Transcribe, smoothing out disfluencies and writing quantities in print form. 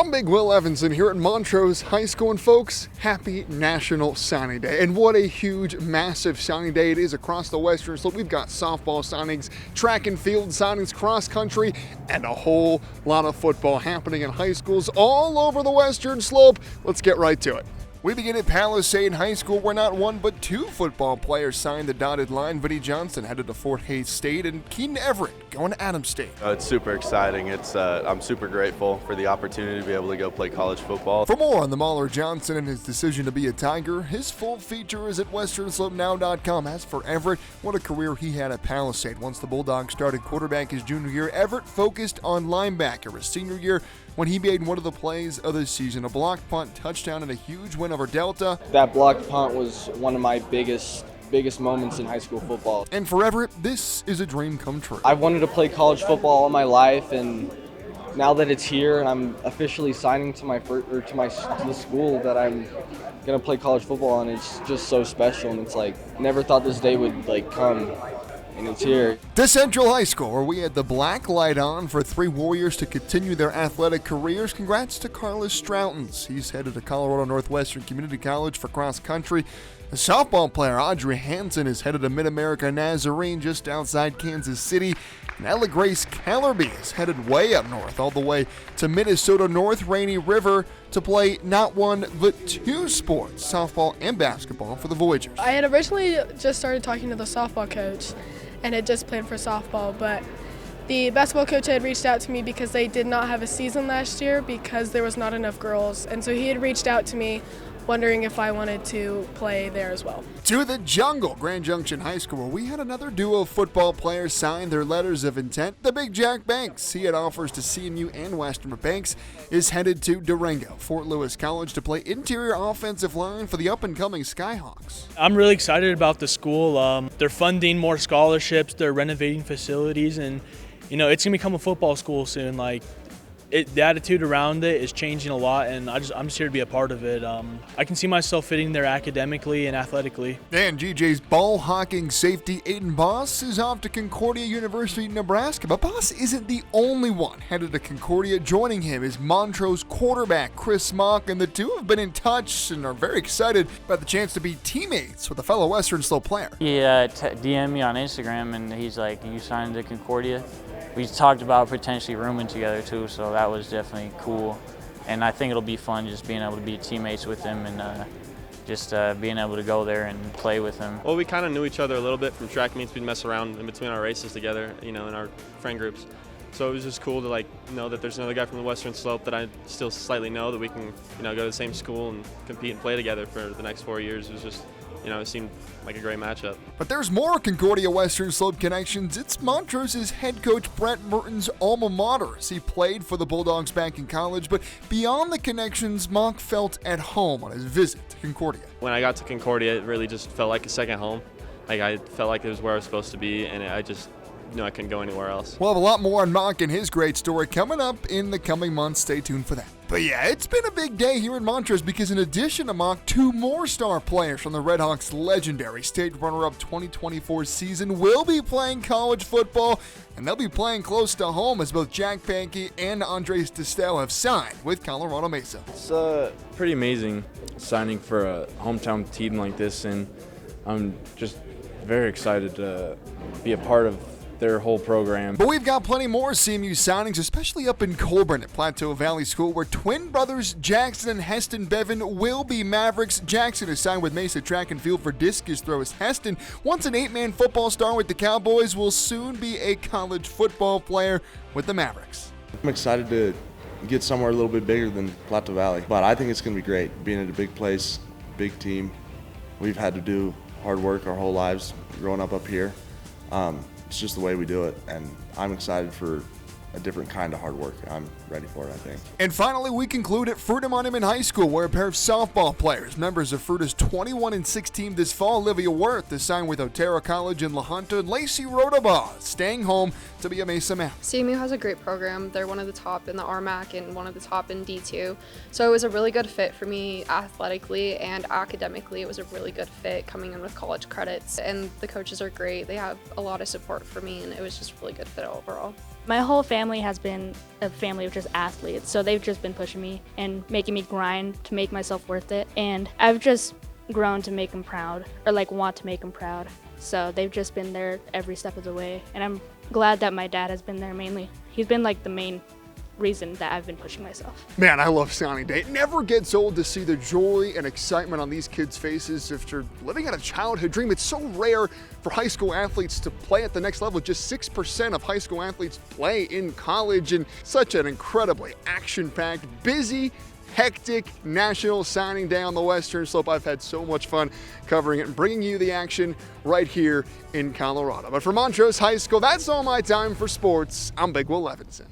I'm Big Will Evanson here at Montrose High School, and folks, happy National Signing Day. And what a huge, massive signing day it is across the Western Slope. We've got softball signings, track and field signings, cross country, and a whole lot of football happening in high schools all over the Western Slope. Let's get right to it. We begin at Palisade High School, where not one but two football players signed the dotted line. Vinnie Johnson headed to Fort Hays State, and Keaton Everett going to Adams State. It's super exciting. I'm super grateful for the opportunity to be able to go play college football. For more on the Mahler Johnson and his decision to be a Tiger, his full feature is at WesternSlopeNow.com. As for Everett, what a career he had at Palisade. Once the Bulldogs started quarterback his junior year, Everett focused on linebacker. His senior year, when he made one of the plays of the season, a blocked punt touchdown and a huge win over Delta. That blocked punt was one of my biggest moments in high school football. And for Everett, this is a dream come true. I've wanted to play college football all my life, and now that it's here and I'm officially signing to the school that I'm gonna play college football, and it's just so special. And it's like, never thought this day would come. And it's here. To Central High School, where we had the black light on for three Warriors to continue their athletic careers. Congrats to Carlos Stroutens. He's headed to Colorado Northwestern Community College for cross country. The softball player Audrey Hansen is headed to Mid-America Nazarene just outside Kansas City. And Ella Grace Kellerby is headed way up north, all the way to Minnesota North Rainy River to play not one but two sports, softball and basketball, for the Voyagers. I had originally just started talking to the softball coach and had just planned for softball, but the basketball coach had reached out to me because they did not have a season last year because there was not enough girls, and so he had reached out to me wondering if I wanted to play there as well. To the Jungle, Grand Junction High School, where we had another duo of football players sign their letters of intent. The big Jack Banks, he had offers to CMU and Western, but Banks is headed to Durango, Fort Lewis College, to play interior offensive line for the up-and-coming Skyhawks. I'm really excited about the school. They're funding more scholarships, they're renovating facilities, and it's going to become a football school soon. The attitude around it is changing a lot, and I'm just here to be a part of it. I can see myself fitting there academically and athletically. And GJ's ball hawking safety Aiden Boss is off to Concordia University, Nebraska. But Boss isn't the only one headed to Concordia. Joining him is Montrose quarterback Chris Mock, and the two have been in touch and are very excited about the chance to be teammates with a fellow Western Slope player. He DM'd me on Instagram, and he's like, "You signed to Concordia?" We talked about potentially rooming together too, so that was definitely cool. And I think it'll be fun just being able to be teammates with him and just being able to go there and play with him. Well, we kind of knew each other a little bit from track meets. We'd mess around in between our races together, in our friend groups. So it was just cool to know that there's another guy from the Western Slope that I still slightly know, that we can go to the same school and compete and play together for the next 4 years. It was just, it seemed like a great matchup. But there's more Concordia Western Slope connections. It's Montrose's head coach Brett Merton's alma mater. He played for the Bulldogs back in college, but beyond the connections, Mock felt at home on his visit to Concordia. When I got to Concordia, it really just felt like a second home. I felt like it was where I was supposed to be, and I just I couldn't go anywhere else. We'll have a lot more on Mock and his great story coming up in the coming months. Stay tuned for that. But yeah, it's been a big day here in Montrose because in addition to Mock, two more star players from the Redhawks' legendary state runner-up 2024 season will be playing college football, and they'll be playing close to home as both Jack Pankey and Andres Distel have signed with Colorado Mesa. It's pretty amazing signing for a hometown team like this, and I'm just very excited to be a part of their whole program. But we've got plenty more CMU signings, especially up in Colburn at Plateau Valley School, where twin brothers Jackson and Heston Bevan will be Mavericks. Jackson is signed with Mesa Track and Field for discus throws. Heston, once an 8-man football star with the Cowboys, will soon be a college football player with the Mavericks. I'm excited to get somewhere a little bit bigger than Plateau Valley, but I think it's going to be great being at a big place, big team. We've had to do hard work our whole lives growing up here. It's just the way we do it, and I'm excited for a different kind of hard work. I'm ready for it, I think. And finally, we conclude at Fruita Monument High School, where a pair of softball players, members of Fruita's 21-6 team this fall, Olivia Worth is signed with Otero College in La Junta, and Lacey Rodabaugh staying home to be a Mesa Mouse. CMU has a great program. They're one of the top in the RMAC and one of the top in D2. So it was a really good fit for me athletically and academically. It was a really good fit coming in with college credits, and the coaches are great. They have a lot of support for me, and it was just a really good fit overall. My whole family has been a family of just athletes, so they've just been pushing me and making me grind to make myself worth it. And I've just grown to make them proud, or like want to make them proud. So they've just been there every step of the way. And I'm glad that my dad has been there mainly. He's been like the main reason that I've been pushing myself. Man, I love signing day. It never gets old to see the joy and excitement on these kids' faces after living out a childhood dream. It's so rare for high school athletes to play at the next level. Just 6% of high school athletes play in college, and such an incredibly action-packed, busy, hectic National Signing Day on the Western Slope. I've had so much fun covering it and bringing you the action right here in Colorado. But for Montrose High School, that's all my time for sports. I'm Big Will Levinson.